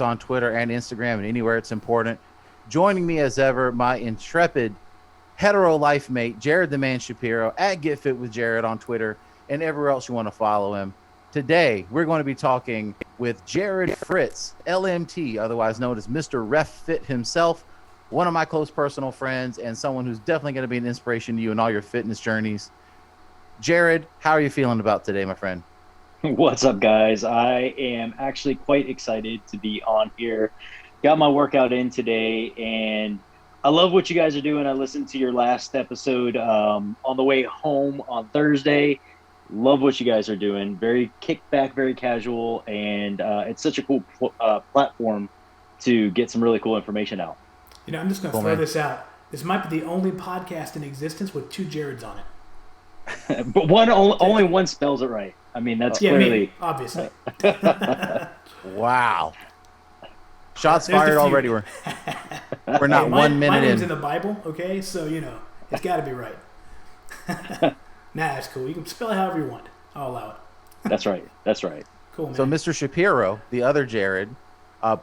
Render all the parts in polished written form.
on Twitter and Instagram and anywhere it's important. Joining me as ever, my intrepid hetero life mate, Jarrod the Man Shapiro, at Get Fit with Jarrod on Twitter and everywhere else you want to follow him. Today, we're going to be talking with Jarrod Fritz, LMT, otherwise known as Mr. Ref Fit himself, one of my close personal friends and someone who's definitely going to be an inspiration to you in all your fitness journeys. Jarrod, how are you feeling about today, my friend? What's up, guys? I am actually quite excited to be on here. Got my workout in today, and I love what you guys are doing. I listened to your last episode on the way home on Thursday. Love what you guys are doing. Very kickback, very casual, and it's such a cool platform to get some really cool information out. I'm just going to throw this out. This might be the only podcast in existence with two Jarrods on it. But only one spells it right. I mean, that's clearly me, obviously. Wow. Shots fired already. We're not 1 minute in. My name's in the Bible, okay? So, it's got to be right. That's cool. You can spell it however you want. I'll allow it. That's right. That's right. Cool, man. So, Mr. Shapiro, the other Jarrod,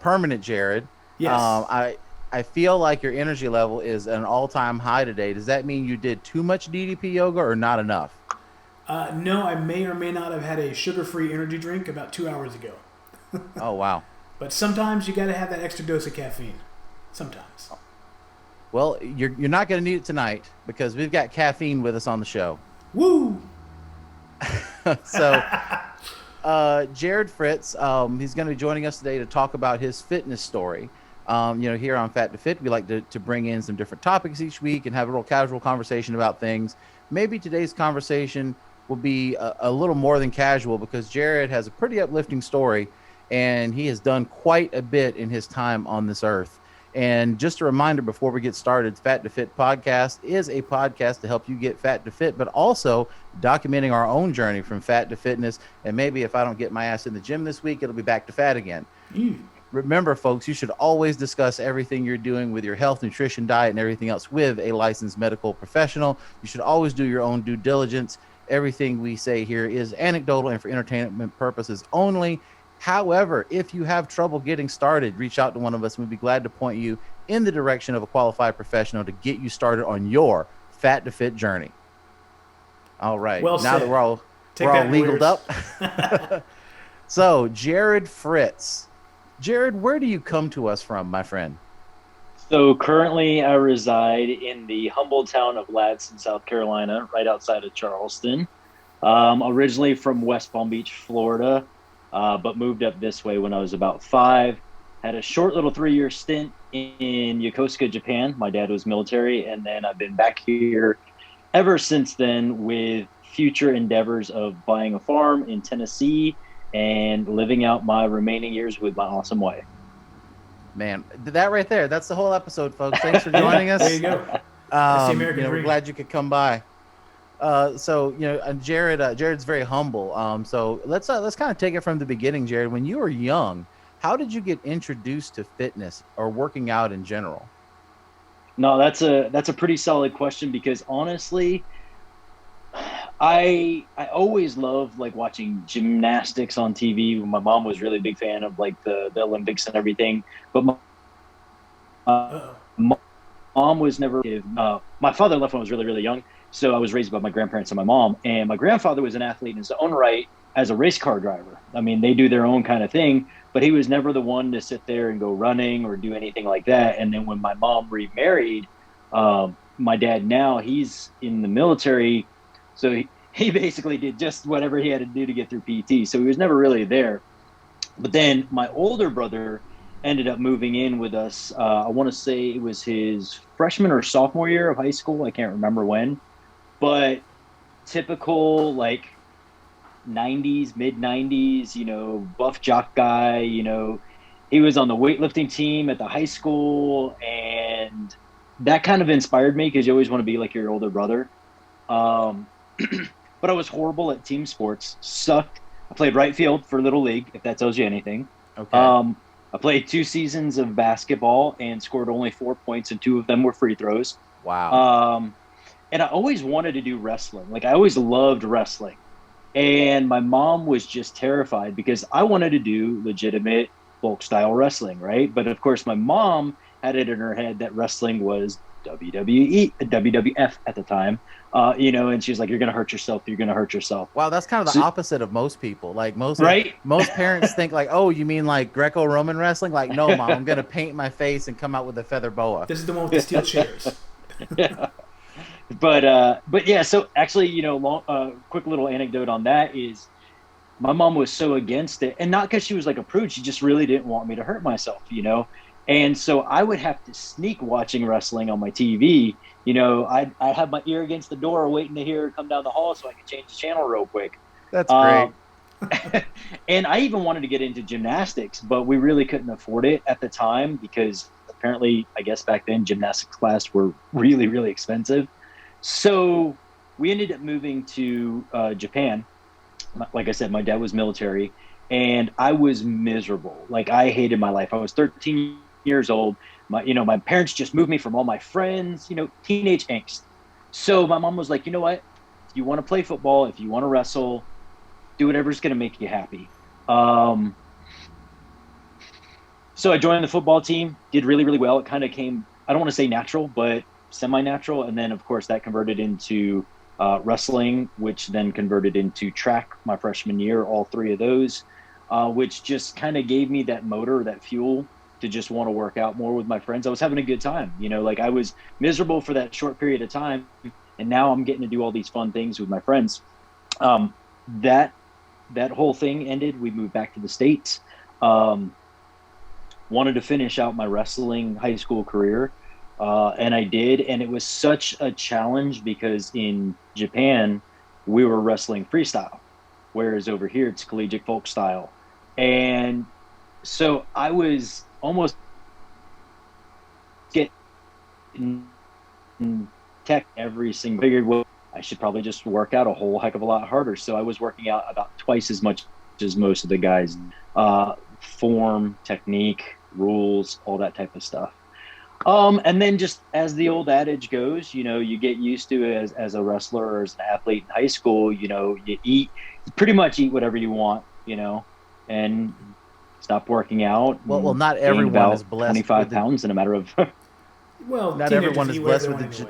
permanent Jarrod. Yes. I feel like your energy level is at an all-time high today. Does that mean you did too much DDP yoga or not enough? No, I may or may not have had a sugar-free energy drink about 2 hours ago. Oh, wow. But sometimes you got to have that extra dose of caffeine. Sometimes. Well, you're not going to need it tonight because we've got caffeine with us on the show. Woo! So, Jarrod Fritz, he's going to be joining us today to talk about his fitness story. Here on Fat to Fit, we like to bring in some different topics each week and have a real casual conversation about things. Maybe today's conversation will be a little more than casual because Jarrod has a pretty uplifting story and he has done quite a bit in his time on this earth. And just a reminder before we get started, Fat to Fit podcast is a podcast to help you get fat to fit, but also documenting our own journey from fat to fitness. And maybe if I don't get my ass in the gym this week, it'll be back to fat again. Remember, folks, you should always discuss everything you're doing with your health, nutrition, diet, and everything else with a licensed medical professional. You should always do your own due diligence. Everything we say here is anecdotal and for entertainment purposes only. However, if you have trouble getting started, reach out to one of us. We'd be glad to point you in the direction of a qualified professional to get you started on your fat to fit journey. All right. Well now said. that we're all legaled up. So, Jarrod Fritz. Jarrod, where do you come to us from, my friend? So currently I reside in the humble town of Ladson, South Carolina, right outside of Charleston. Originally from West Palm Beach, Florida, but moved up this way when I was about 5. Had a short little 3-year stint in Yokosuka, Japan. My dad was military, and then I've been back here ever since then with future endeavors of buying a farm in Tennessee and living out my remaining years with my awesome wife. Man, that right there, that's the whole episode, folks. Thanks for joining us. There you go. That's the American we're dream. glad you could come by. Jarrod's very humble. So let's kind of take it from the beginning, Jarrod. When you were young, how did you get introduced to fitness or working out in general? No, that's a pretty solid question because honestly, I always loved like watching gymnastics on TV. My mom was really big fan of like the Olympics and everything, but my mom was never. My father left when I was really, really young, so I was raised by my grandparents and my mom. And my grandfather was an athlete in his own right as a race car driver. I mean, they do their own kind of thing, but he was never the one to sit there and go running or do anything like that. And then when my mom remarried, my dad now he's in the military. So he basically did just whatever he had to do to get through PT. So he was never really there. But then my older brother ended up moving in with us. I want to say it was his freshman or sophomore year of high school. I can't remember when. But typical like 90s, mid 90s, buff jock guy, he was on the weightlifting team at the high school. And that kind of inspired me because you always want to be like your older brother. But I was horrible at team sports, sucked. I played right field for Little League, if that tells you anything. Okay. I played 2 seasons of basketball and scored only 4 points, and 2 of them were free throws. Wow. And I always wanted to do wrestling. Like, I always loved wrestling. And my mom was just terrified because I wanted to do legitimate folk style wrestling, right? But of course, my mom had it in her head that wrestling was WWE, WWF at the time, and she's like, "You're gonna hurt yourself. You're gonna hurt yourself." Wow, that's kind of So, the opposite of most people. Like right? most parents think like, oh, you mean like Greco-Roman wrestling? Like, no, mom, I'm gonna paint my face and come out with a feather boa. This is the one with the steel chairs. Yeah. But yeah. So actually, quick little anecdote on that is my mom was so against it, and not because she was like a prude. She just really didn't want me to hurt myself. And so I would have to sneak watching wrestling on my TV. I'd have my ear against the door waiting to hear her come down the hall so I could change the channel real quick. That's great. And I even wanted to get into gymnastics, but we really couldn't afford it at the time because apparently, I guess back then, gymnastics class were really, really expensive. So we ended up moving to Japan. Like I said, my dad was military, and I was miserable. Like, I hated my life. I was 13 years old. My parents just moved me from all my friends, teenage angst. So my mom was like, you know what? If you want to play football, if you want to wrestle, do whatever's going to make you happy. So I joined the football team, did really, really well. It kind of came, I don't want to say natural, but semi-natural. And then, of course, that converted into wrestling, which then converted into track my freshman year, all three of those, which just kind of gave me that motor, that fuel to just want to work out more with my friends. I was having a good time, like I was miserable for that short period of time. And now I'm getting to do all these fun things with my friends. That whole thing ended. We moved back to the States. Wanted to finish out my wrestling high school career. And I did. And it was such a challenge because in Japan, we were wrestling freestyle, whereas over here, it's collegiate folk style. And so I was almost getting tech every single, figured, well, I should probably just work out a whole heck of a lot harder. So I was working out about twice as much as most of the guys, form, technique, rules, all that type of stuff. And then just as the old adage goes, you get used to it as a wrestler or as an athlete in high school, you pretty much eat whatever you want, and stop working out. Well, not everyone is blessed 25 pounds in a matter of. Well, not everyone is blessed with the.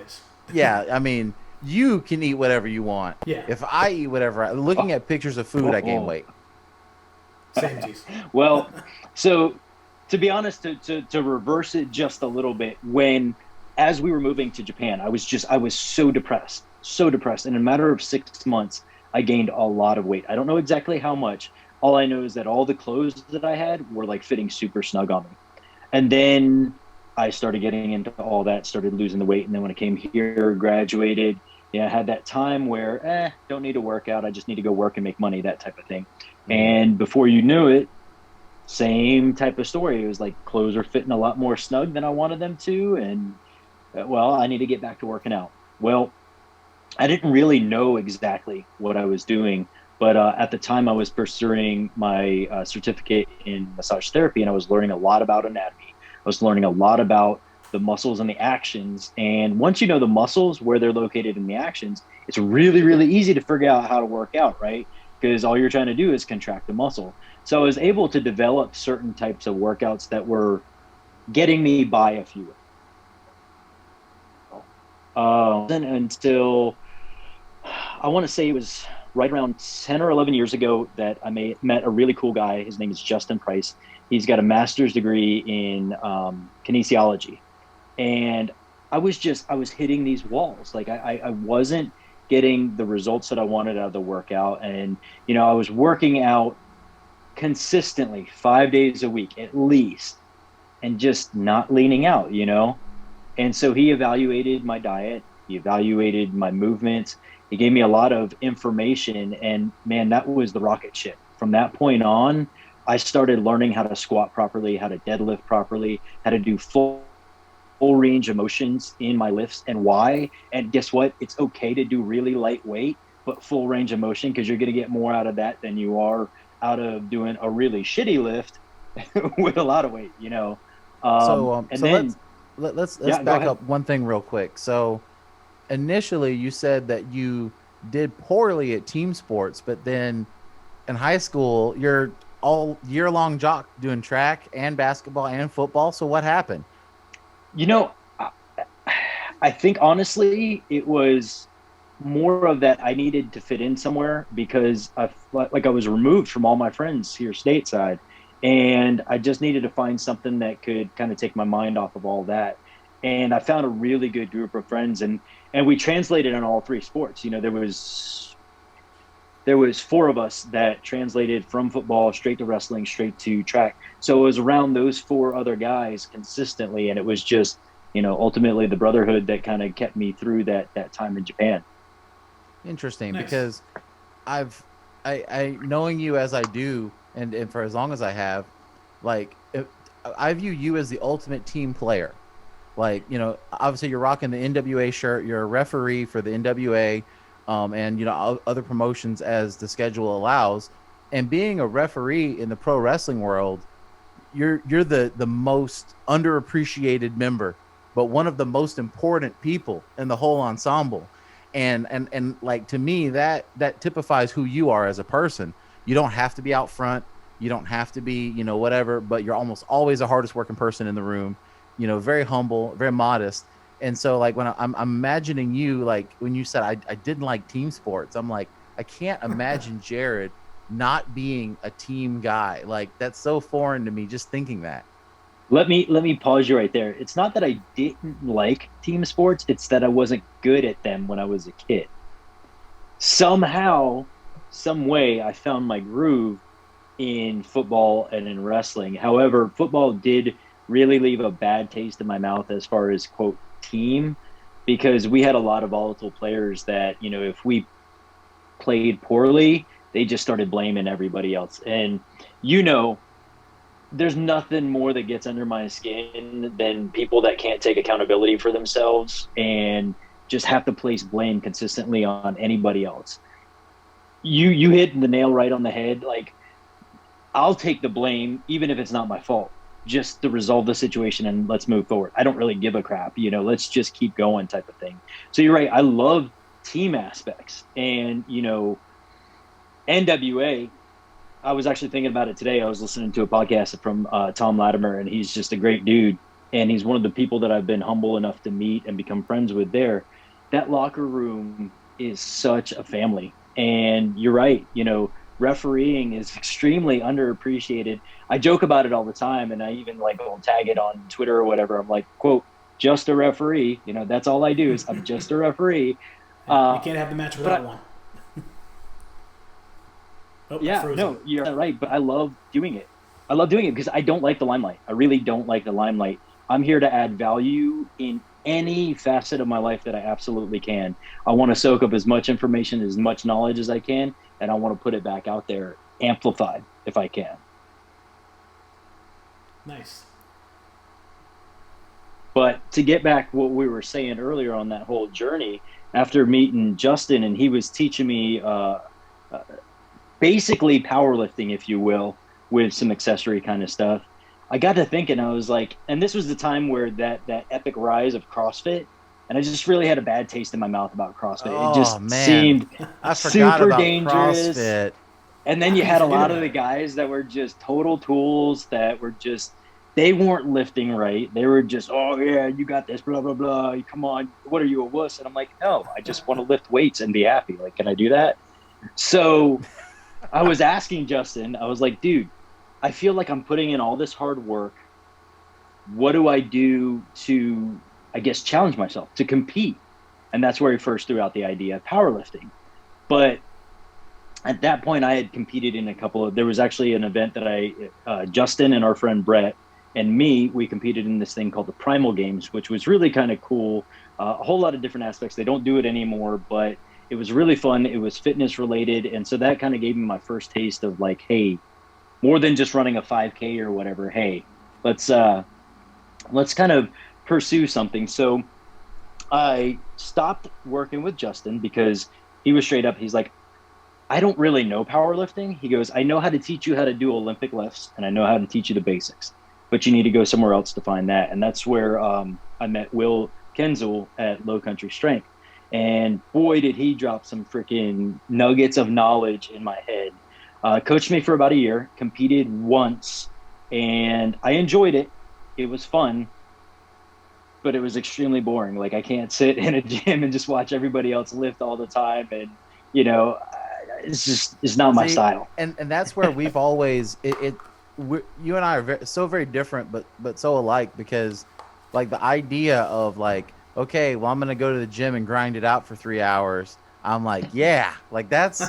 Yeah, I mean, you can eat whatever you want. Yeah. If I eat whatever, looking at pictures of food, I gain weight. Same geez. Well, so to be honest, to reverse it just a little bit, as we were moving to Japan, I was so depressed. In a matter of 6 months, I gained a lot of weight. I don't know exactly how much. All I know is that all the clothes that I had were like fitting super snug on me. And then I started getting into all that, started losing the weight. And then when I came here, graduated, I had that time where, don't need to work out. I just need to go work and make money, that type of thing. And before you knew it, same type of story. It was like clothes are fitting a lot more snug than I wanted them to. And I need to get back to working out. Well, I didn't really know exactly what I was doing. But at the time, I was pursuing my certificate in massage therapy, and I was learning a lot about anatomy. I was learning a lot about the muscles and the actions. And once you know the muscles, where they're located in the actions, it's really, really easy to figure out how to work out, right? Because all you're trying to do is contract the muscle. So I was able to develop certain types of workouts that were getting me by, if you will. Until I want to say it was right around 10 or 11 years ago that I met a really cool guy. His name is Justin Price. He's got a master's degree in kinesiology. And I was hitting these walls. Like I wasn't getting the results that I wanted out of the workout. And, I was working out consistently 5 days a week, at least, and just not leaning out, And so he evaluated my diet. He evaluated my movements. He gave me a lot of information, and man, that was the rocket ship. From that point on, I started learning how to squat properly, how to deadlift properly, how to do full range of motions in my lifts, and why. And guess what? It's okay to do really lightweight, but full range of motion, because you're going to get more out of that than you are out of doing a really shitty lift with a lot of weight, Let's back up one thing real quick. So initially you said that you did poorly at team sports, but then in high school all year long jock doing track and basketball and football. So what happened? You know, I think honestly, it was more of that I needed to fit in somewhere because I felt like I was removed from all my friends here stateside. And I just needed to find something that could kind of take my mind off of all that. And I found a really good group of friends, and we translated on all three sports. You know, there was four of us that translated from football straight to wrestling, straight to track. So it was around those four other guys consistently, and it was just, ultimately the brotherhood that kind of kept me through that time in Japan. Interesting, Nice. because I knowing you as I do, and for as long as I have, like I view you as the ultimate team player. Like, obviously you're rocking the NWA shirt. You're a referee for the NWA, and other promotions as the schedule allows. And being a referee in the pro wrestling world, you're the most underappreciated member, but one of the most important people in the whole ensemble. And like, to me, that typifies who you are as a person. You don't have to be out front. You don't have to be, whatever, but you're almost always the hardest working person in the room, very humble, very modest. And so, like, when I'm imagining you, like when you said I didn't like team sports, I'm like, I can't imagine Jarrod not being a team guy. Like, that's so foreign to me just thinking that. Let me pause you right there. It's not that I didn't like team sports, it's that I wasn't good at them when I was a kid. Somehow, some way, I found my groove in football and in wrestling. However, football did really leave a bad taste in my mouth as far as, quote, team, because we had a lot of volatile players that, if we played poorly, they just started blaming everybody else. And, there's nothing more that gets under my skin than people that can't take accountability for themselves and just have to place blame consistently on anybody else. You hit the nail right on the head. Like, I'll take the blame even if it's not my fault, just to resolve the situation and let's move forward. I don't really give a crap, let's just keep going type of thing. So you're right. I love team aspects, and NWA, I was actually thinking about it today. I was listening to a podcast from Tom Latimer, and he's just a great dude. And he's one of the people that I've been humble enough to meet and become friends with there. That locker room is such a family. And you're right, refereeing is extremely underappreciated. I joke about it all the time, and I even will tag it on Twitter or whatever. I'm like, quote, just a referee. That's all I do is I'm just a referee. You can't have the match without one. Yeah, no, you're right. But I love doing it. I love doing it because I don't like the limelight. I really don't like the limelight. I'm here to add value in any facet of my life that I absolutely can. I want to soak up as much information, as much knowledge as I can, and I want to put it back out there, amplified if I can. Nice. But to get back what we were saying earlier on that whole journey, after meeting Justin, and he was teaching me basically powerlifting, if you will, with some accessory kind of stuff, I got to thinking, I was like, and this was the time where that epic rise of CrossFit, and I just really had a bad taste in my mouth about CrossFit. Oh, it just man. seemed I forgot super about dangerous. CrossFit. And then you had a lot of the guys that were just total tools that were just, they weren't lifting right. They were just, oh yeah, you got this, blah, blah, blah. Come on. What are you, a wuss? And I'm like, no, I just want to lift weights and be happy. Like, can I do that? So I was asking Justin, I was like, dude, I feel like I'm putting in all this hard work. What do I do to, I guess, challenge myself, to compete? And that's where he first threw out the idea of powerlifting. But at that point, I had competed in there was actually an event that Justin and our friend Brett and me, we competed in this thing called the Primal Games, which was really kind of cool. A whole lot of different aspects. They don't do it anymore, but it was really fun. It was fitness related. And so that kind of gave me my first taste of like, hey, more than just running a 5K or whatever. Hey, let's kind of pursue something. So I stopped working with Justin because he was straight up. He's like, I don't really know powerlifting. He goes, I know how to teach you how to do Olympic lifts, and I know how to teach you the basics, but you need to go somewhere else to find that. And that's where I met Will Kenzel at Low Country Strength. And boy, did he drop some freaking nuggets of knowledge in my head. Coached me for about a year, competed once, and I enjoyed it. It was fun, but it was extremely boring. Like, I can't sit in a gym and just watch everybody else lift all the time. And, it's not my See, style. and that's where we've always you and I are so very different, but so alike, because like the idea of like, okay, well, I'm gonna go to the gym and grind it out for 3 hours. I'm like, yeah, like that's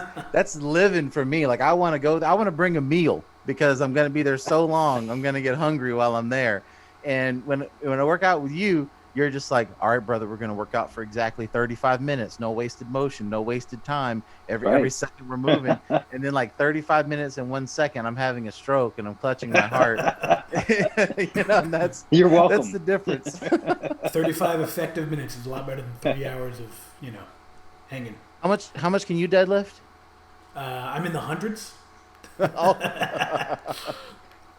living for me. Like, I want to go. I want to bring a meal because I'm gonna be there so long. I'm gonna get hungry while I'm there. And when I work out with you, you're just like, all right, brother, we're gonna work out for exactly 35 minutes. No wasted motion, no wasted time. Every Right. second we're moving. And then like 35 minutes and 1 second, I'm having a stroke and I'm clutching my heart. And You're that's welcome. the difference. 35 effective minutes is a lot better than 3 hours of, hanging. How much can you deadlift? I'm in the hundreds. Oh,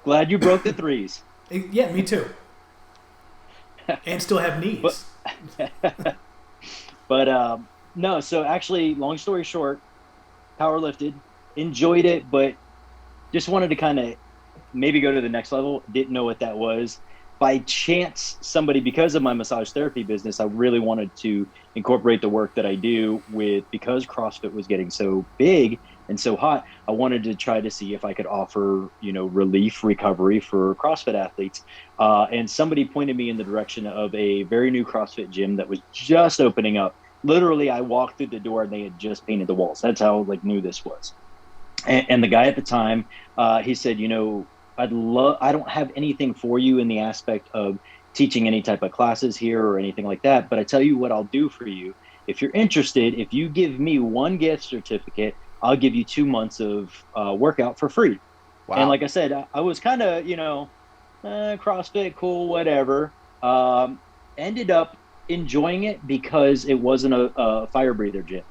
Glad you broke the threes. Yeah, me too. And still have knees. But no, so actually, long story short, power lifted, enjoyed it, but just wanted to kind of maybe go to the next level. Didn't know what that was. By chance, because of my massage therapy business, I really wanted to incorporate the work that I do because CrossFit was getting so big and so hot. I wanted to try to see if I could offer, relief recovery for CrossFit athletes. And somebody pointed me in the direction of a very new CrossFit gym that was just opening up. Literally, I walked through the door and they had just painted the walls. That's how new this was. And the guy at the time, he said, I don't have anything for you in the aspect of teaching any type of classes here or anything like that. But I tell you what I'll do for you. If you're interested, if you give me one gift certificate, I'll give you 2 months of workout for free. wow. And like I said, I was kind of, CrossFit, cool, whatever. Ended up enjoying it because it wasn't a fire breather gym.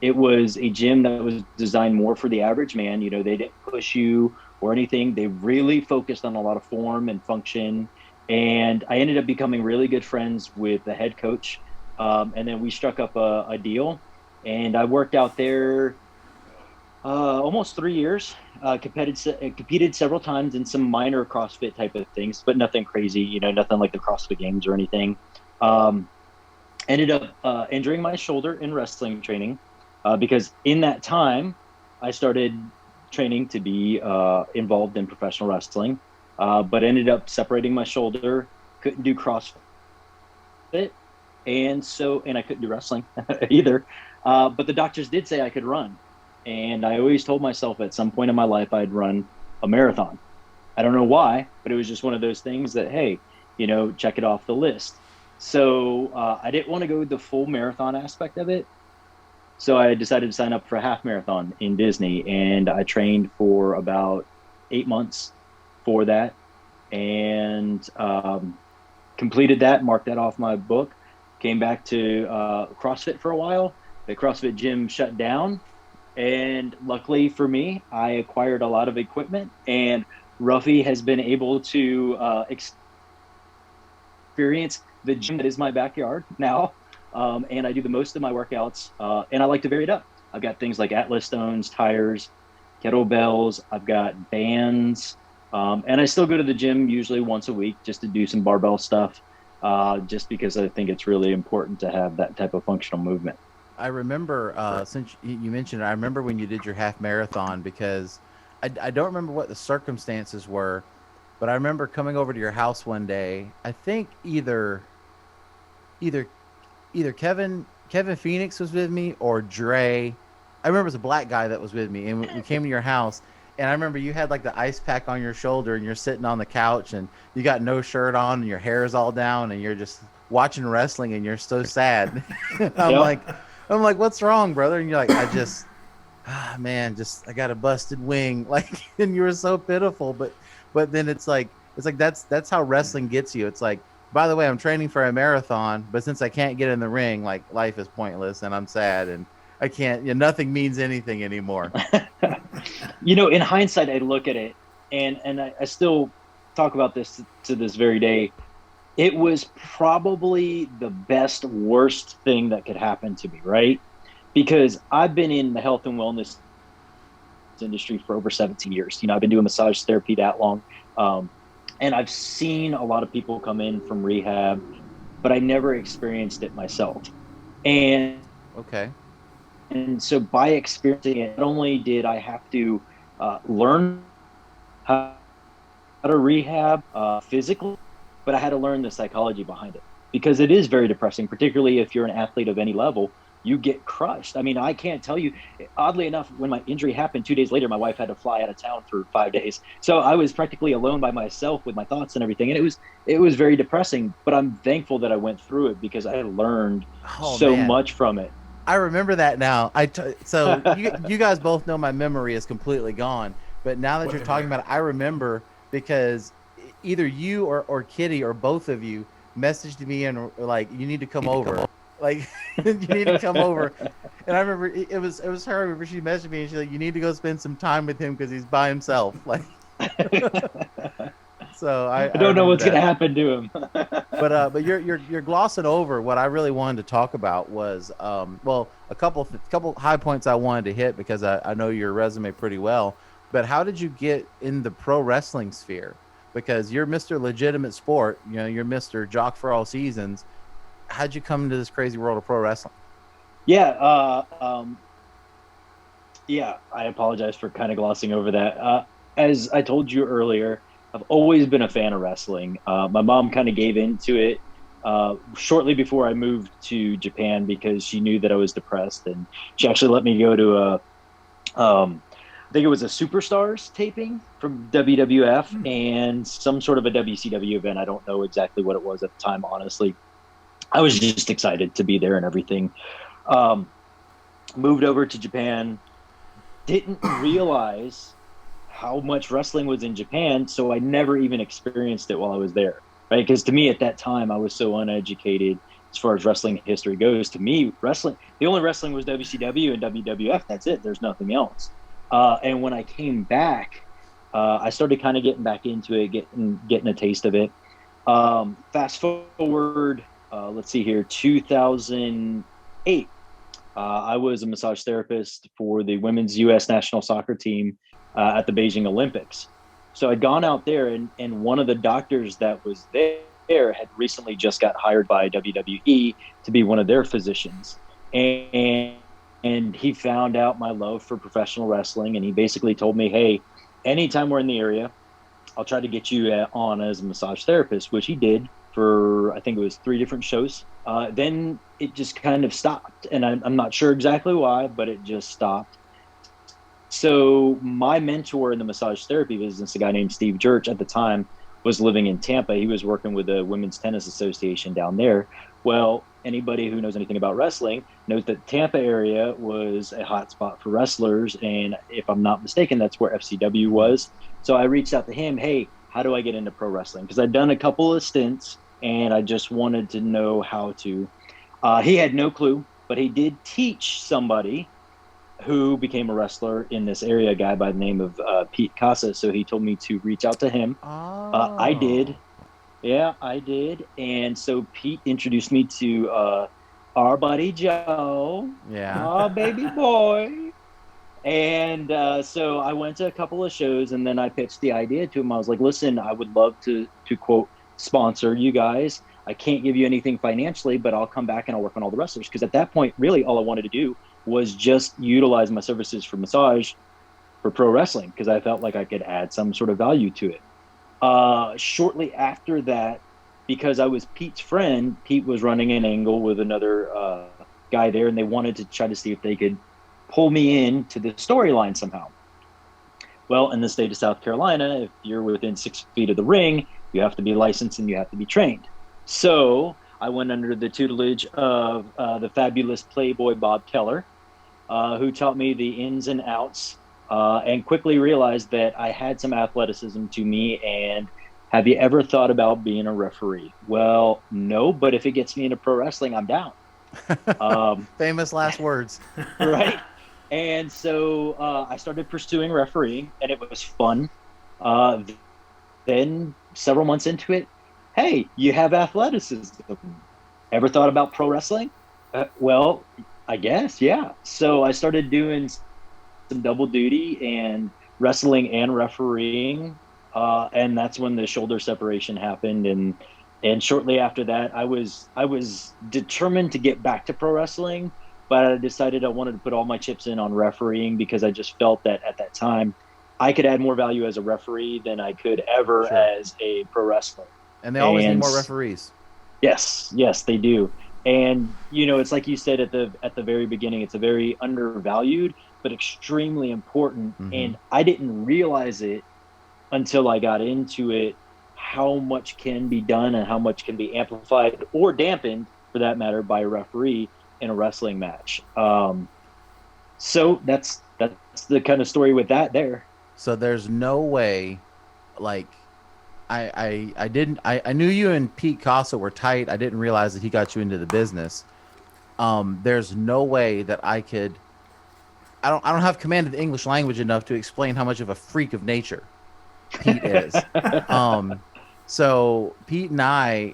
It was a gym that was designed more for the average man. They didn't push you or anything. They really focused on a lot of form and function. And I ended up becoming really good friends with the head coach. And then we struck up a deal. And I worked out there almost 3 years. Competed several times in some minor CrossFit type of things, but nothing crazy, nothing like the CrossFit Games or anything. Ended up injuring my shoulder in wrestling training because in that time I started training to be involved in professional wrestling, but ended up separating my shoulder, couldn't do CrossFit, and I couldn't do wrestling either. But the doctors did say I could run. And I always told myself at some point in my life I'd run a marathon. I don't know why, but it was just one of those things that, hey, check it off the list. So I didn't want to go the full marathon aspect of it. So I decided to sign up for a half marathon in Disney. And I trained for about 8 months for that and completed that, marked that off my book, came back to CrossFit for a while. The CrossFit gym shut down. And luckily for me, I acquired a lot of equipment, and Ruffy has been able to experience the gym that is my backyard now. And I do the most of my workouts, and I like to vary it up. I've got things like Atlas stones, tires, kettlebells. I've got bands, and I still go to the gym usually once a week just to do some barbell stuff, just because I think it's really important to have that type of functional movement. I remember, since you mentioned it, I remember when you did your half marathon, because I don't remember what the circumstances were, but I remember coming over to your house one day. I think either Kevin Phoenix was with me, or Dre. I remember it was a black guy that was with me, and we came to your house, and I remember you had like the ice pack on your shoulder, and you're sitting on the couch, and you got no shirt on, and your hair is all down, and you're just watching wrestling, and you're so sad. I'm like, what's wrong, brother? And you're like, I got a busted wing. Like, and you were so pitiful. But then it's like that's how wrestling gets you. It's like, by the way, I'm training for a marathon, but since I can't get in the ring, like, life is pointless, and I'm sad, and I can't. Nothing means anything anymore. In hindsight, I look at it, and I still talk about this to this very day. It was probably the worst thing that could happen to me, right? Because I've been in the health and wellness industry for over 17 years. I've been doing massage therapy that long. And I've seen a lot of people come in from rehab, but I never experienced it myself. And Okay. And so by experiencing it, not only did I have to learn how to rehab physically, but I had to learn the psychology behind it, because it is very depressing, particularly if you're an athlete of any level. You get crushed. I mean, I can't tell you, oddly enough, when my injury happened 2 days later, my wife had to fly out of town for 5 days. So I was practically alone by myself with my thoughts and everything. And it was very depressing, but I'm thankful that I went through it, because I learned Oh so man, much from it. I remember that now. So you guys both know my memory is completely gone, but now that you're talking about it, I remember, because either you or Kitty or both of you messaged me and were like, you need to come over. Like, you need to come over. And I remember it was her. I remember she messaged me and she's like, you need to go spend some time with him because he's by himself. Like, so I don't know what's that. gonna happen to him. But you're glossing over what I really wanted to talk about was well, a couple high points I wanted to hit, because I know your resume pretty well. But how did you get in the pro wrestling sphere? Because you're Mr. Legitimate Sport, you're Mr. Jock for all seasons. How'd you come into this crazy world of pro wrestling? Yeah, yeah. I apologize for kind of glossing over that. As I told you earlier, I've always been a fan of wrestling. My mom kind of gave into it shortly before I moved to Japan, because she knew that I was depressed, and she actually let me go to I think it was a Superstars taping from WWF and some sort of a WCW event. I don't know exactly what it was at the time, honestly. I was just excited to be there and everything. Moved over to Japan, didn't realize how much wrestling was in Japan, so I never even experienced it while I was there, right? Because to me at that time, I was so uneducated as far as wrestling history goes. To me, the only wrestling was WCW and WWF. That's it. There's nothing else. And when I came back, I started kind of getting back into it, getting a taste of it. Fast forward, let's see here, 2008. I was a massage therapist for the women's U.S. national soccer team at the Beijing Olympics. So I'd gone out there, and one of the doctors that was there had recently just got hired by WWE to be one of their physicians. And he found out my love for professional wrestling, and he basically told me, hey, anytime we're in the area, I'll try to get you on as a massage therapist, which he did for, I think it was 3 different shows. Then it just kind of stopped, and I'm not sure exactly why, but it just stopped. So my mentor in the massage therapy business, a guy named Steve Jurch at the time, was living in Tampa. He was working with the Women's Tennis Association down there. Well, anybody who knows anything about wrestling knows that Tampa area was a hot spot for wrestlers. And if I'm not mistaken, that's where FCW was. So I reached out to him, hey, how do I get into pro wrestling? Because I'd done a couple of stints and I just wanted to know how to. He had no clue, but he did teach somebody who became a wrestler in this area, a guy by the name of Pete Casa. So he told me to reach out to him. Oh. I did. Yeah, I did. And so Pete introduced me to our buddy Joe. Yeah. Oh, baby boy. And so I went to a couple of shows, and then I pitched the idea to him. I was like, listen, I would love to quote, sponsor you guys. I can't give you anything financially, but I'll come back and I'll work on all the wrestlers. Because at that point, really all I wanted to do was just utilize my services for massage for pro wrestling, because I felt like I could add some sort of value to it. Shortly after that, because I was Pete's friend, Pete was running an angle with another guy there, and they wanted to try to see if they could pull me into the storyline somehow. Well, in the state of South Carolina, if you're within 6 feet of the ring, you have to be licensed and you have to be trained. So I went under the tutelage of the fabulous Playboy Bob Keller, who taught me the ins and outs, and quickly realized that I had some athleticism to me. And have you ever thought about being a referee? Well, no, but if it gets me into pro wrestling, I'm down. Famous last words. Right? And so I started pursuing refereeing, and it was fun. Then several months into it, hey, you have athleticism. Ever thought about pro wrestling? Well, I guess, yeah. So I started doing some double duty and wrestling and refereeing. And that's when the shoulder separation happened. And shortly after that, I was determined to get back to pro wrestling, but I decided I wanted to put all my chips in on refereeing because I just felt that at that time I could add more value as a referee than I could ever as a pro wrestler. And they always need more referees. Yes, they do. And it's like you said at the very beginning, it's a very undervalued but extremely important. Mm-hmm. And I didn't realize it until I got into it, how much can be done and how much can be amplified or dampened, for that matter, by a referee in a wrestling match. So that's the kind of story with that there. So there's no way, like, I knew you and Pete Casa were tight. I didn't realize that he got you into the business. There's no way that I don't have command of the English language enough to explain how much of a freak of nature Pete is. So Pete and I,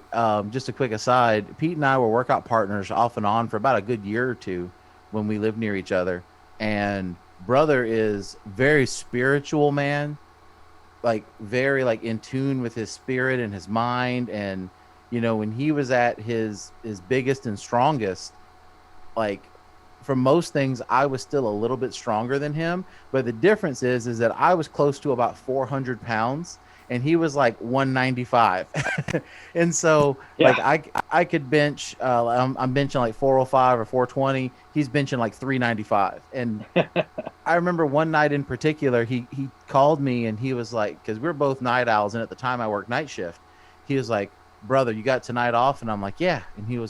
just a quick aside, Pete and I were workout partners off and on for about a good year or two when we lived near each other. And brother is very spiritual, man. Like very like in tune with his spirit and his mind. And, when he was at his biggest and strongest, like for most things, I was still a little bit stronger than him. But the difference is that I was close to about 400 pounds and he was like 195. And so like I could bench, I'm benching like 405 or 420. He's benching like 395. And I remember one night in particular, he called me and he was like, because we're both night owls. And at the time I worked night shift, he was like, brother, you got tonight off? And I'm like, yeah. And he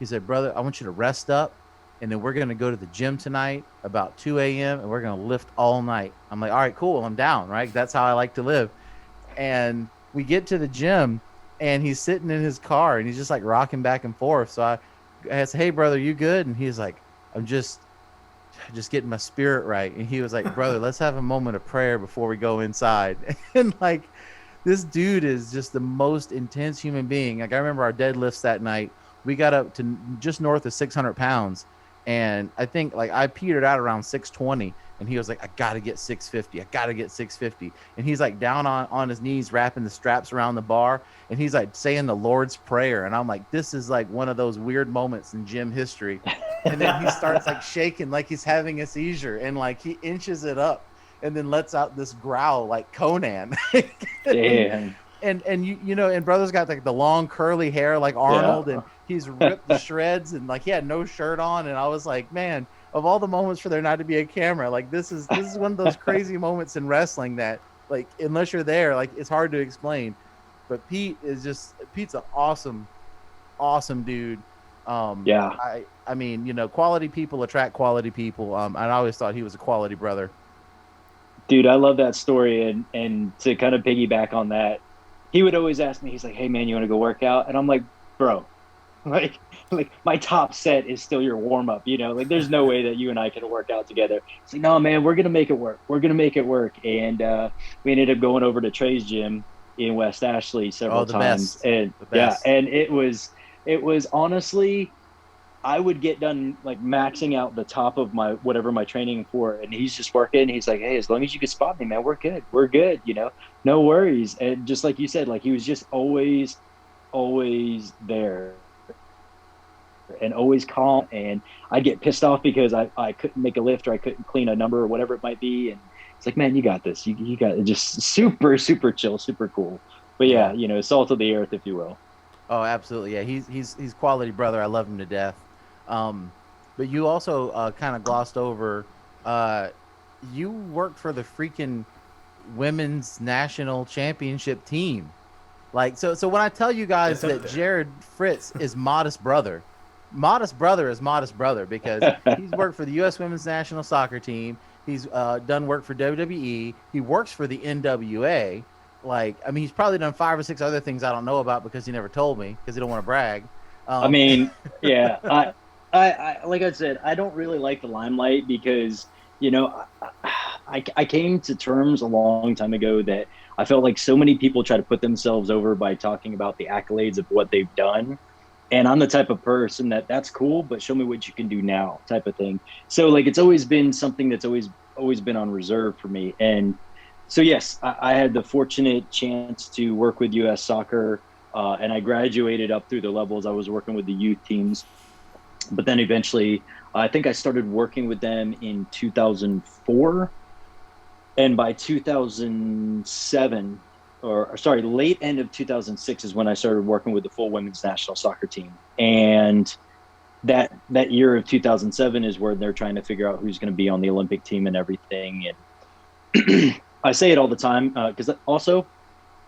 said, brother, I want you to rest up. And then we're going to go to the gym tonight about 2 a.m. and we're going to lift all night. I'm like, all right, cool. I'm down, right? That's how I like to live. And we get to the gym and he's sitting in his car and he's just like rocking back and forth. So I said, hey, brother, you good? And he's like, I'm just getting my spirit right. And he was like, brother, let's have a moment of prayer before we go inside. And like, this dude is just the most intense human being. Like I remember our deadlifts that night. We got up to just north of 600 pounds. And I think like I petered out around 620 and he was like, I got to get 650. I got to get 650. And he's like down on his knees, wrapping the straps around the bar. And he's like saying the Lord's Prayer. And I'm like, this is like one of those weird moments in gym history. And then he starts like shaking like he's having a seizure and like he inches it up and then lets out this growl like Conan. Damn. And and brother's got like the long curly hair like Arnold and he's ripped the shreds and like he had no shirt on. And I was like, man, of all the moments for there not to be a camera, like this is one of those crazy moments in wrestling that like, unless you're there, like it's hard to explain. But Pete's an awesome dude. I mean, quality people attract quality people. And I always thought he was a quality brother. Dude, I love that story. And to kind of piggyback on that, he would always ask me, he's like, hey man, you want to go work out? And I'm like, bro, like my top set is still your warm up, like there's no way that you and I can work out together. It's like, no man, we're going to make it work. And we ended up going over to Trey's gym in West Ashley several times. Best. And and it was honestly, I would get done like maxing out the top of my whatever my training for, and he's just working. He's like, hey, as long as you can spot me, man, we're good, no worries. And just like you said, like he was just always there and always calm. And I'd get pissed off because I couldn't make a lift or I couldn't clean a number or whatever it might be. And it's like, man, you got this. You got it. Just super, super chill, super cool. But yeah, salt of the earth, if you will. Oh, absolutely. Yeah, he's quality brother. I love him to death. But you also kind of glossed over. You worked for the freaking women's national championship team. Like so when I tell you guys that Jarrod Fritz is modest brother is modest brother because he's worked for the U.S. women's national soccer team. He's done work for WWE. He works for the NWA. Like, I mean, he's probably done 5 or 6 other things I don't know about because he never told me because he don't want to brag. I mean, yeah, I like I said, I don't really like the limelight because, I came to terms a long time ago that I felt like so many people try to put themselves over by talking about the accolades of what they've done. And I'm the type of person that's cool, but show me what you can do now type of thing. So like, it's always been something that's always always been on reserve for me. And so, yes, I had the fortunate chance to work with U.S. Soccer, and I graduated up through the levels. I was working with the youth teams, but then eventually, I think I started working with them in 2004. And by 2007, or sorry, late end of 2006 is when I started working with the full women's national soccer team. And that year of 2007 is where they're trying to figure out who's going to be on the Olympic team and everything. And I say it all the time because also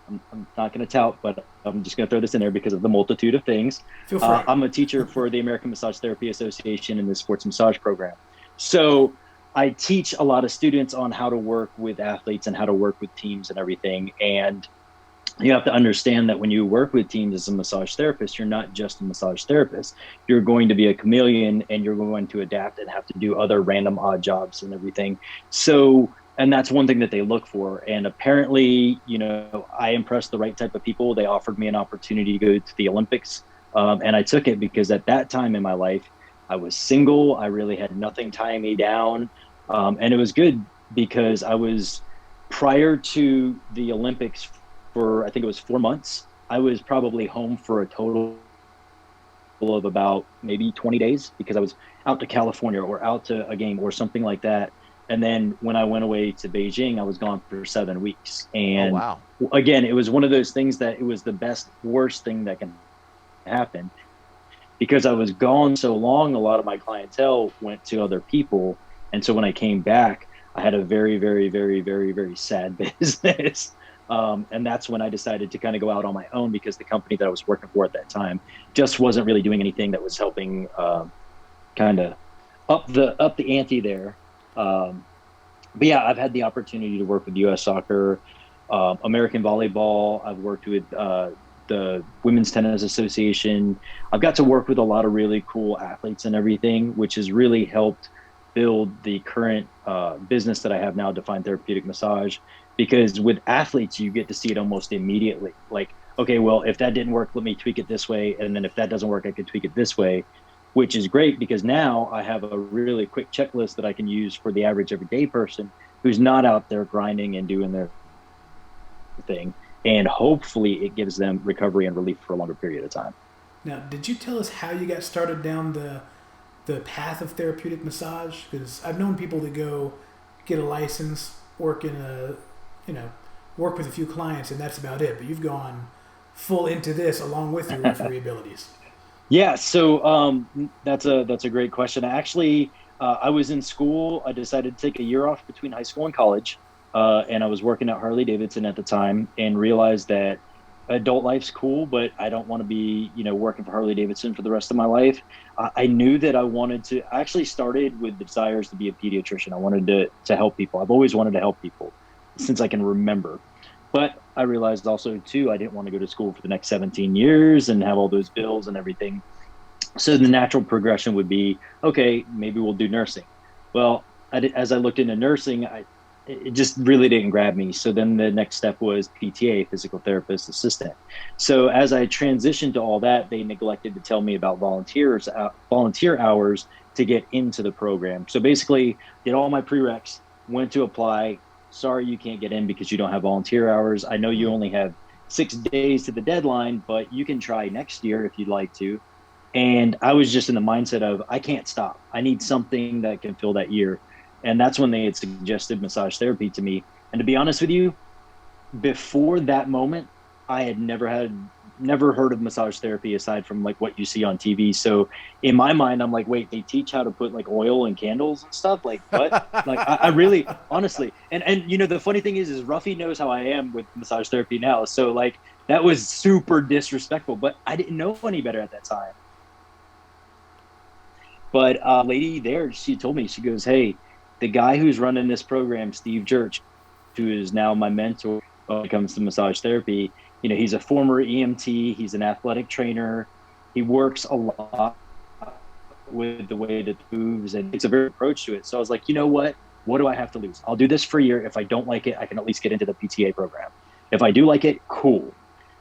I'm not going to tout, but I'm just going to throw this in there because of the multitude of things. Feel free. I'm a teacher for the American Massage Therapy Association in the sports massage program. So I teach a lot of students on how to work with athletes and how to work with teams and everything. And you have to understand that when you work with teams as a massage therapist, you're not just a massage therapist. You're going to be a chameleon, and you're going to adapt and have to do other random odd jobs and everything. So, and that's one thing that they look for. And apparently, I impressed the right type of people. They offered me an opportunity to go to the Olympics. And I took it because at that time in my life, I was single. I really had nothing tying me down. And it was good because I was, prior to the Olympics for, I think it was 4 months, I was probably home for a total of about maybe 20 days because I was out to California or out to a game or something like that. And then when I went away to Beijing, I was gone for 7 weeks. And wow. Again, it was one of those things that it was the worst thing that can happen. Because I was gone so long, a lot of my clientele went to other people. And so when I came back, I had a very, very, very, very, very sad business. And that's when I decided to kind of go out on my own because the company that I was working for at that time just wasn't really doing anything that was helping kind of up the ante there. But yeah, I've had the opportunity to work with U.S. Soccer, American Volleyball. I've worked with the Women's Tennis Association. I've got to work with a lot of really cool athletes and everything, which has really helped build the current business that I have now, Defined Therapeutic Massage. Because with athletes, you get to see it almost immediately. Like, okay, well, if that didn't work, let me tweak it this way. And then if that doesn't work, I can tweak it this way, which is great because now I have a really quick checklist that I can use for the average everyday person who's not out there grinding and doing their thing. And hopefully it gives them recovery and relief for a longer period of time. Now, did you tell us how you got started down the path of therapeutic massage? Because I've known people that go get a license, work with a few clients, and that's about it. But you've gone full into this along with your referee abilities. Yeah, so that's a great question. Actually, I was in school. I decided to take a year off between high school and college, and I was working at Harley Davidson at the time, and realized that adult life's cool, but I don't want to be, working for Harley Davidson for the rest of my life. I knew that I wanted to. I actually started with desires to be a pediatrician. I wanted to help people. I've always wanted to help people since I can remember. But I realized also, too, I didn't want to go to school for the next 17 years and have all those bills and everything. So the natural progression would be, okay, maybe we'll do nursing. Well, as I looked into nursing, it just really didn't grab me. So then the next step was PTA, physical therapist assistant. So as I transitioned to all that, they neglected to tell me about volunteer hours to get into the program. So basically, did all my prereqs, went to apply. Sorry, you can't get in because you don't have volunteer hours. I know you only have 6 days to the deadline, but you can try next year if you'd like to. And I was just in the mindset of, I can't stop. I need something that can fill that year. And that's when they had suggested massage therapy to me. And to be honest with you, before that moment, I had never heard of massage therapy aside from like what you see on TV. So in my mind, I'm like, wait, they teach how to put like oil and candles and stuff? Like what? Like I really, honestly, and the funny thing is Ruffy knows how I am with massage therapy now. So like that was super disrespectful, but I didn't know any better at that time. But a lady there, she told me, she goes, hey, the guy who's running this program, Steve Church, who is now my mentor when it comes to massage therapy, he's a former EMT. He's an athletic trainer. He works a lot with the way that moves and takes a very approach to it. So I was like, you know what? What do I have to lose? I'll do this for a year. If I don't like it, I can at least get into the PTA program. If I do like it, cool.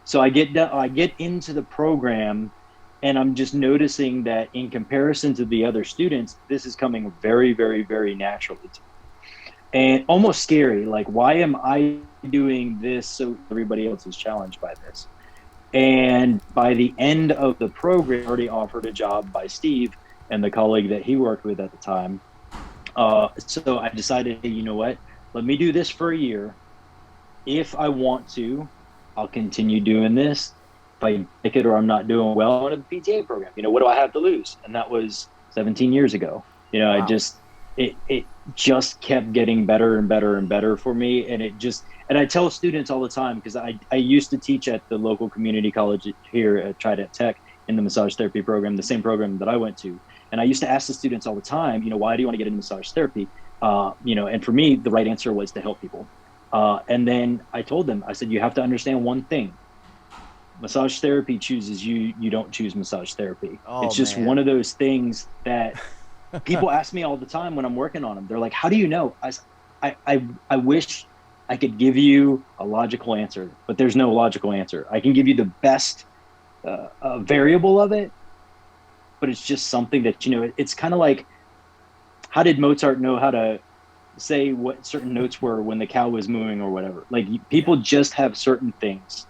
So I get into the program, and I'm just noticing that in comparison to the other students, this is coming very, very, very naturally to me. and almost scary. Like, why am I doing this so everybody else is challenged by this? And by the end of the program, I already offered a job by Steve and the colleague that he worked with at the time. So I decided, hey, you know what? Let me do this for a year. If I want to, I'll continue doing this. If I like it or I'm not doing well in a PTA program, what do I have to lose? And that was 17 years ago. I Wow. it just kept getting better and better and better for me. And I tell students all the time, because I used to teach at the local community college here at Trident Tech in the massage therapy program, the same program that I went to. And I used to ask the students all the time, why do you want to get into massage therapy? And for me, the right answer was to help people. And then I told them, I said, you have to understand one thing. Massage therapy chooses you. You don't choose massage therapy. Oh, it's just man. one of those things that people ask me all the time when I'm working on them. They're like, how do you know? I wish I could give you a logical answer, but there's no logical answer. I can give you the best variable of it, but it's just something that, it's kind of like, how did Mozart know how to say what certain notes were when the cow was mooing or whatever? Like, people just have certain things,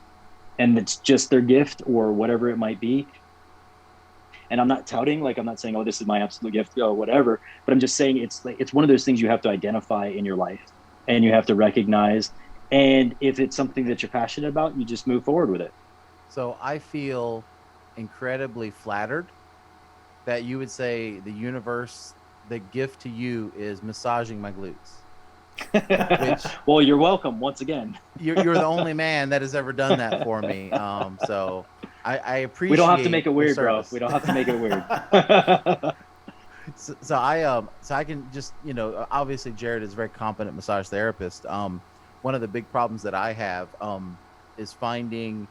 and it's just their gift or whatever it might be. And I'm not touting, like, I'm not saying, oh, this is my absolute gift or whatever, but I'm just saying it's one of those things you have to identify in your life and you have to recognize. And if it's something that you're passionate about, you just move forward with it. So I feel incredibly flattered that you would say the universe, the gift to you is massaging my glutes. Well, you're welcome once again. You're the only man that has ever done that for me. So I appreciate. We don't have to make it weird, bro. service. We don't have to make it weird. So I can just, obviously Jarrod is a very competent massage therapist. One of the big problems that I have is finding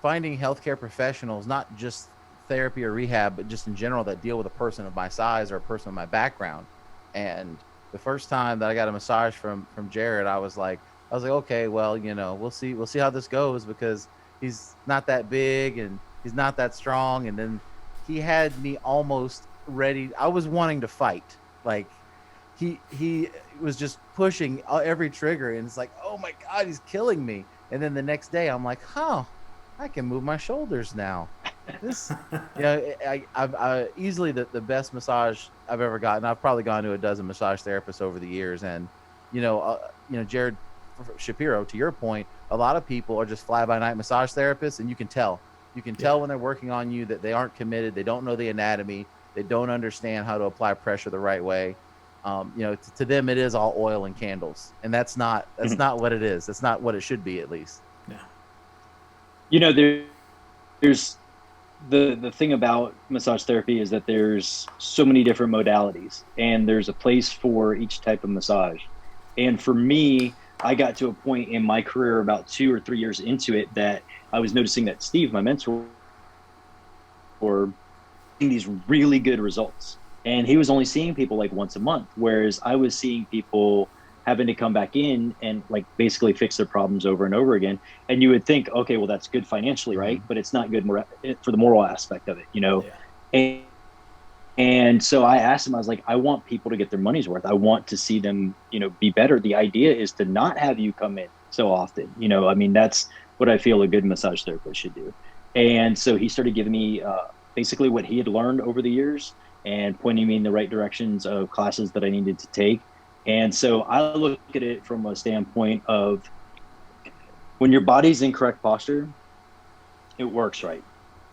healthcare professionals, not just therapy or rehab, but just in general, that deal with a person of my size or a person of my background. And the first time that I got a massage from Jarrod, I was like, okay, well, we'll see how this goes, because he's not that big and he's not that strong. And then he had me almost ready. I was wanting to fight. Like, he was just pushing every trigger, and it's like, oh my God, he's killing me. And then the next day I'm like, I can move my shoulders now. This, I easily the best massage I've ever gotten. I've probably gone to a dozen massage therapists over the years, and Jarrod Shapiro, to your point, a lot of people are just fly-by-night massage therapists, and you can tell when they're working on you that they aren't committed. They don't know the anatomy. They don't understand how to apply pressure the right way. To them, it is all oil and candles, and that's not what it is. That's not what it should be, at least. Yeah. There's the thing about massage therapy is that there's so many different modalities, and there's a place for each type of massage. And for me, I got to a point in my career about 2 or 3 years into it that I was noticing that Steve, my mentor, were getting these really good results. And he was only seeing people like once a month, whereas I was seeing people having to come back in and like basically fix their problems over and over again. And you would think, okay, well, that's good financially, right? But it's not good for the moral aspect of it, Yeah. And so I asked him, I was like, I want people to get their money's worth. I want to see them, be better. The idea is to not have you come in so often. That's what I feel a good massage therapist should do. And so he started giving me basically what he had learned over the years and pointing me in the right directions of classes that I needed to take. And so I look at it from a standpoint of when your body's in correct posture, it works right.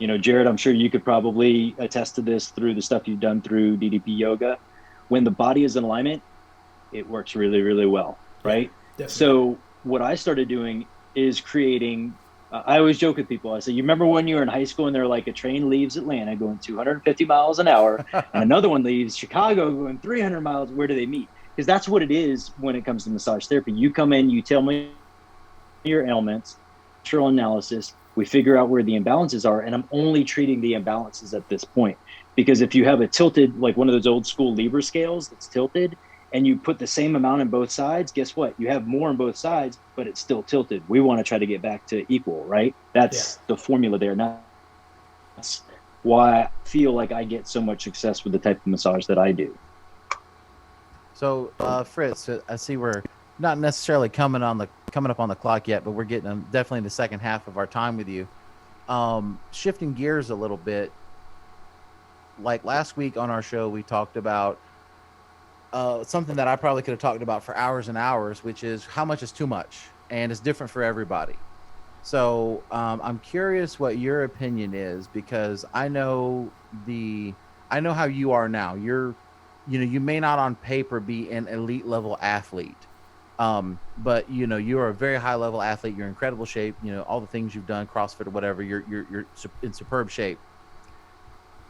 Jarrod, I'm sure you could probably attest to this through the stuff you've done through DDP yoga. When the body is in alignment, it works really, really well, right? Definitely. So what I started doing is creating, I always joke with people. I say, you remember when you were in high school and they're like, a train leaves Atlanta going 250 miles an hour and another one leaves Chicago going 300 miles. Where do they meet? Because that's what it is when it comes to massage therapy. You come in, you tell me your ailments, structural analysis, we figure out where the imbalances are, and I'm only treating the imbalances at this point. Because if you have a tilted, like one of those old school Libra scales that's tilted, and you put the same amount on both sides, guess what? You have more on both sides, but it's still tilted. We want to try to get back to equal, right? That's the formula there. Now, that's why I feel like I get so much success with the type of massage that I do. So, Fritz, I see we're not necessarily coming up on the clock yet, but we're getting definitely in the second half of our time with you. Shifting gears a little bit, like last week on our show, we talked about something that I probably could have talked about for hours and hours, which is how much is too much, and it's different for everybody. So I'm curious what your opinion is because I know how you are now. You may not on paper be an elite level athlete, but you're a very high level athlete. You're in incredible shape. All the things you've done, CrossFit or whatever. You're in superb shape.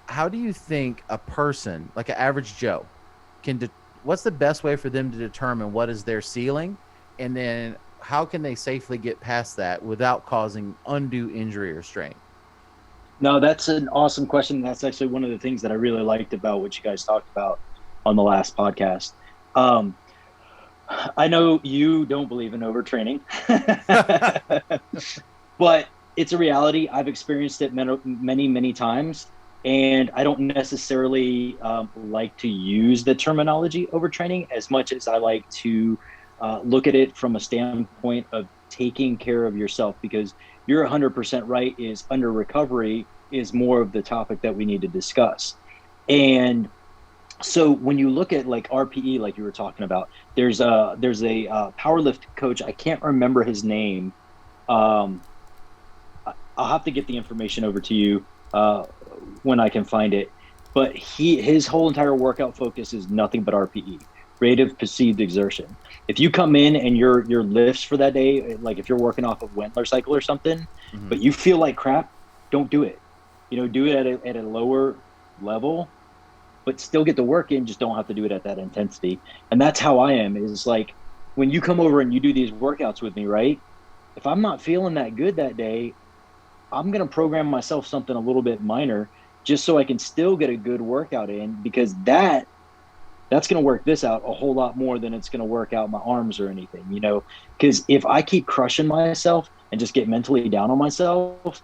How do you think a person like an average Joe what's the best way for them to determine what is their ceiling, and then how can they safely get past that without causing undue injury or strain? No, that's an awesome question. That's actually one of the things that I really liked about what you guys talked about on the last podcast. Um, I know you don't believe in overtraining, but it's a reality. I've experienced it many, many times. And I don't necessarily like to use the terminology overtraining as much as I like to look at it from a standpoint of taking care of yourself, because you're 100% right, is under recovery is more of the topic that we need to discuss. And so when you look at like RPE, like you were talking about, there's a power lift coach. I can't remember his name. I'll have to get the information over to you when I can find it. But his whole entire workout focus is nothing but RPE, rate of perceived exertion. If you come in and your lifts for that day, like if you're working off of Wendler cycle or something, but you feel like crap, don't do it. Do it at a lower level, but still get the work in, just don't have to do it at that intensity. And that's how I am, is like when you come over and you do these workouts with me, right? If I'm not feeling that good that day, I'm going to program myself something a little bit minor just so I can still get a good workout in, because that's going to work this out a whole lot more than it's going to work out my arms or anything, because if I keep crushing myself and just get mentally down on myself,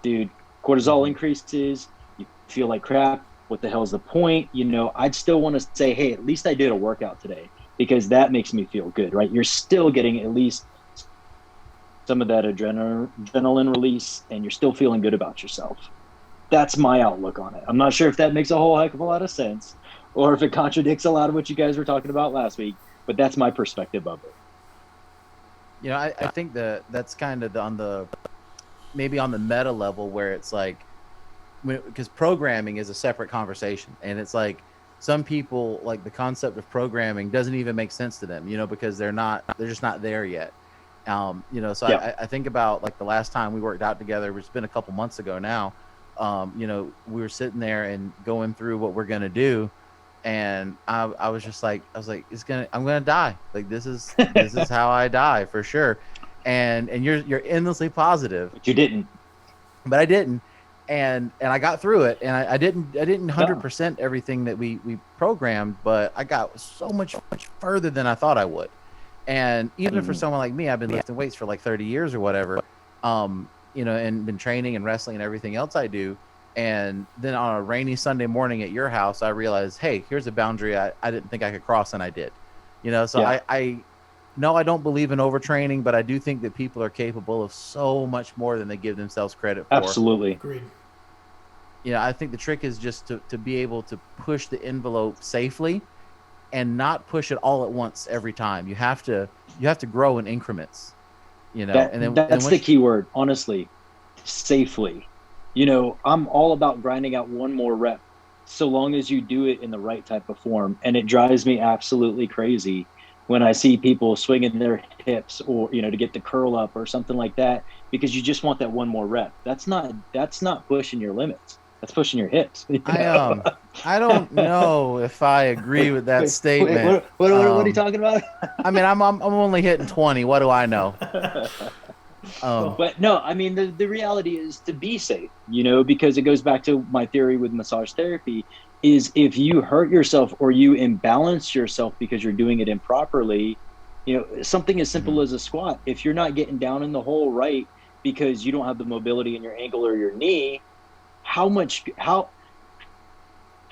dude, cortisol increases, you feel like crap. What the hell is the point? I'd still want to say, hey, at least I did a workout today, because that makes me feel good, right? You're still getting at least some of that adrenaline release, and you're still feeling good about yourself. That's my outlook on it. I'm not sure if that makes a whole heck of a lot of sense, or if it contradicts a lot of what you guys were talking about last week, but that's my perspective of it. I think that's kind of maybe on the meta level, where it's like, because programming is a separate conversation, and it's like some people, like the concept of programming doesn't even make sense to them, because they're just not there yet. So yeah. I think about like the last time we worked out together, which has been a couple months ago now. We were sitting there and going through what we're gonna do, and I was like, I'm gonna die. Like this is how I die for sure. And you're endlessly positive. But you didn't. But I didn't. And I got through it, and I didn't 100% everything that we programmed, but I got so much further than I thought I would. And even for someone like me, I've been lifting weights for like 30 years or whatever, and been training and wrestling and everything else I do. And then on a rainy Sunday morning at your house, I realized, hey, here's a boundary I didn't think I could cross, and I did. So yeah. I don't believe in overtraining, but I do think that people are capable of so much more than they give themselves credit for. Absolutely. Agreed. I think the trick is just to be able to push the envelope safely and not push it all at once every time. You have to grow in increments, and then that's the key word, honestly, safely. I'm all about grinding out one more rep, so long as you do it in the right type of form. And it drives me absolutely crazy when I see people swinging their hips or, to get the curl up or something like that, because you just want that one more rep. That's not pushing your limits. That's pushing your hips. I don't know if I agree with that statement. What are you talking about? I mean, I'm only hitting 20. What do I know? But no, I mean, the reality is to be safe, because it goes back to my theory with massage therapy, is if you hurt yourself or you imbalance yourself because you're doing it improperly, something as simple as a squat. If you're not getting down in the hole right because you don't have the mobility in your ankle or your knee, how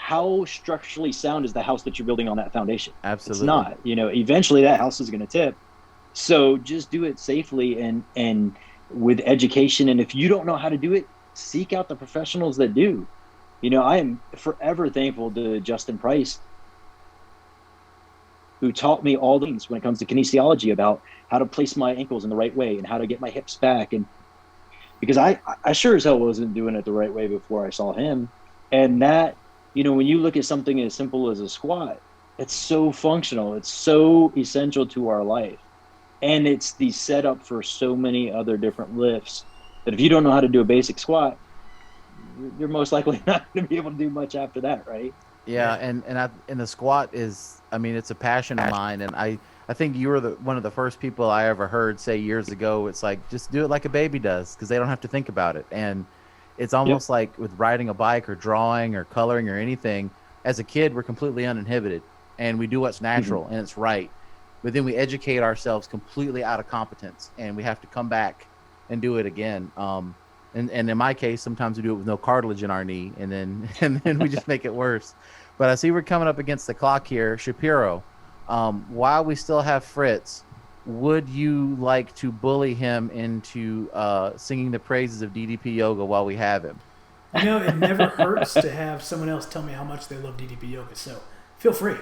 how structurally sound is the house that you're building on that foundation? Absolutely. It's not. Eventually that house is going to tip. So just do it safely and with education. And if you don't know how to do it, seek out the professionals that do. I am forever thankful to Justin Price, who taught me all the things when it comes to kinesiology about how to place my ankles in the right way and how to get my hips back. And because I sure as hell wasn't doing it the right way before I saw him. And that, when you look at something as simple as a squat, it's so functional. It's so essential to our life. And it's the setup for so many other different lifts that if you don't know how to do a basic squat, you're most likely not going to be able to do much after that, right? Yeah, and the squat is, it's a passion of mine, and I think you were one of the first people I ever heard say years ago, it's like, just do it like a baby does, because they don't have to think about it. And it's almost like with riding a bike or drawing or coloring or anything, as a kid, we're completely uninhibited, and we do what's natural and it's right. But then we educate ourselves completely out of competence, and we have to come back and do it again. And in my case, sometimes we do it with no cartilage in our knee, and then we just make it worse. But I see we're coming up against the clock here. Shapiro, while we still have Fritz, would you like to bully him into singing the praises of DDP yoga while we have him? It never hurts to have someone else tell me how much they love DDP yoga, so feel free.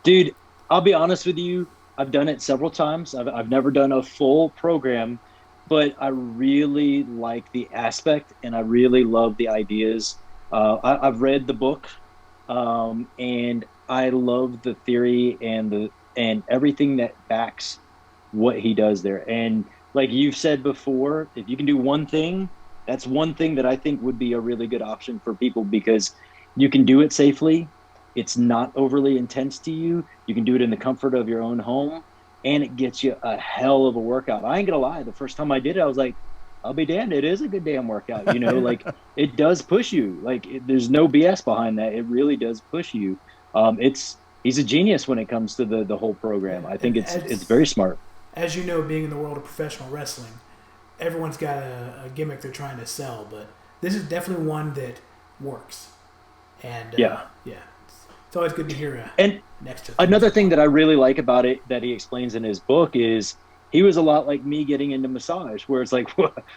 Dude, I'll be honest with you. I've done it several times. I've never done a full program, but I really like the aspect and I really love the ideas. I've read the book, and I love the theory and everything that backs what he does there. And like you've said before, if you can do one thing, that's one thing that I think would be a really good option for people, because you can do it safely. It's not overly intense to you. You can do it in the comfort of your own home, and it gets you a hell of a workout. I ain't gonna lie. The first time I did it, I was like, I'll be damned. It is a good damn workout. Like it does push you. Like there's no BS behind that. It really does push you. He's a genius when it comes to the whole program. I think it's very smart. As you know, being in the world of professional wrestling, everyone's got a gimmick they're trying to sell, but this is definitely one that works. And it's always good to hear. And next to another thing that I really like about it that he explains in his book is he was a lot like me getting into massage, where it's like,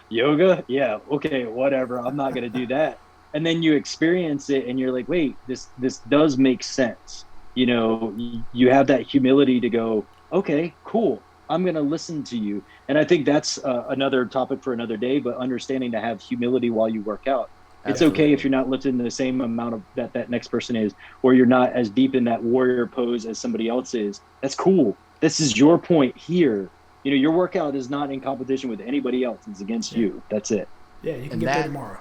yoga? Yeah, okay, whatever. I'm not going to do that. And then you experience it and you're like, wait, this does make sense. You have that humility to go, okay, cool. I'm going to listen to you. And I think that's another topic for another day, but understanding to have humility while you work out. It's okay if you're not lifting the same amount of that next person is, or you're not as deep in that warrior pose as somebody else is. That's cool. This is your point here. Your workout is not in competition with anybody else. It's against you. That's it. Yeah, you can get there tomorrow.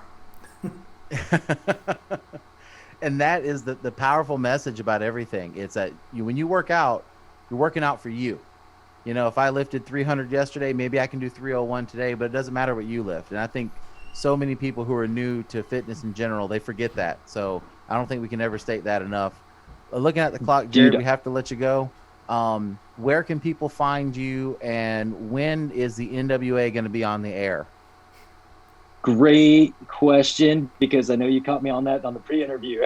And that is the powerful message about everything. It's that when you work out, you're working out for you. If I lifted 300 yesterday, maybe I can do 301 today, but it doesn't matter what you lift. And I think so many people who are new to fitness in general, they forget that. So I don't think we can ever state that enough. Looking at the clock, Jarrod, we have to let you go. Where can people find you, and when is the NWA going to be on the air? Great question, because I know you caught me on that on the pre-interview.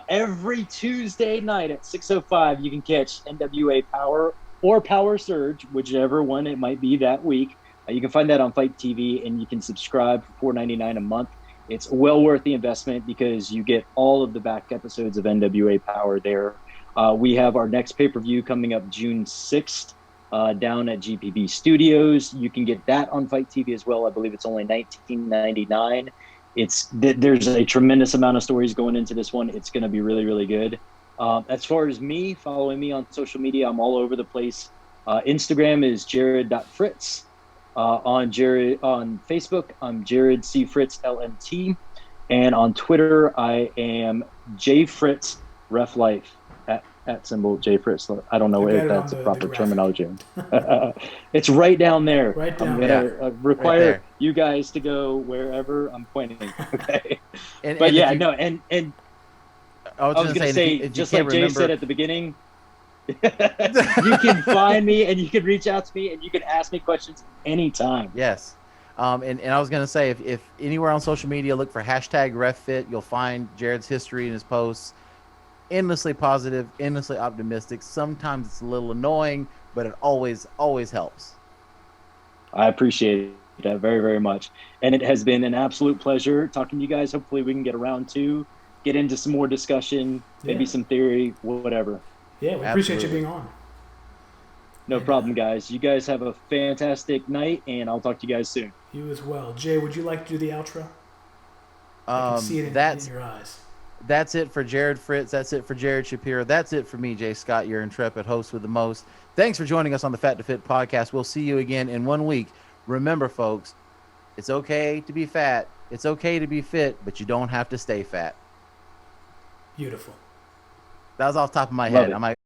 Every Tuesday night at 6:05, you can catch NWA Power or Power Surge, whichever one it might be that week. You can find that on Fight TV, and you can subscribe for $4.99 a month. It's well worth the investment because you get all of the back episodes of NWA Power there. We have our next pay-per-view coming up June 6th down at GPB Studios. You can get that on Fight TV as well. I believe it's only $19.99. There's a tremendous amount of stories going into this one. It's going to be really, really good. As far as me, following me on social media, I'm all over the place. Instagram is Jarrod.Fritz. On Facebook, I'm Jarrod C. Fritz LMT, and on Twitter, I am J Fritz Ref Life at symbol J Fritz. I don't know if that's the proper terminology. It's right down there. Right down I'm gonna require you guys to go wherever I'm pointing. Okay, and I was gonna say, just like Jay said at the beginning. You can find me and you can reach out to me and you can ask me questions anytime. Yes. And I was going to say, if anywhere on social media, look for hashtag RefFit, you'll find Jarrod's history and his posts. Endlessly positive, endlessly optimistic. Sometimes it's a little annoying, but it always helps. I appreciate that very, very much. And it has been an absolute pleasure talking to you guys. Hopefully we can get around to get into some more discussion, maybe some theory, whatever. Yeah, we appreciate you being on. No problem, guys. You guys have a fantastic night, and I'll talk to you guys soon. You as well. Jay, would you like to do the outro? I can see it in your eyes. That's it for Jarrod Fritz. That's it for Jarrod Shapiro. That's it for me, Jay Scott, your intrepid host with the most. Thanks for joining us on the Fat to Fit podcast. We'll see you again in 1 week. Remember, folks, it's okay to be fat. It's okay to be fit, but you don't have to stay fat. Beautiful. That was off the top of my head.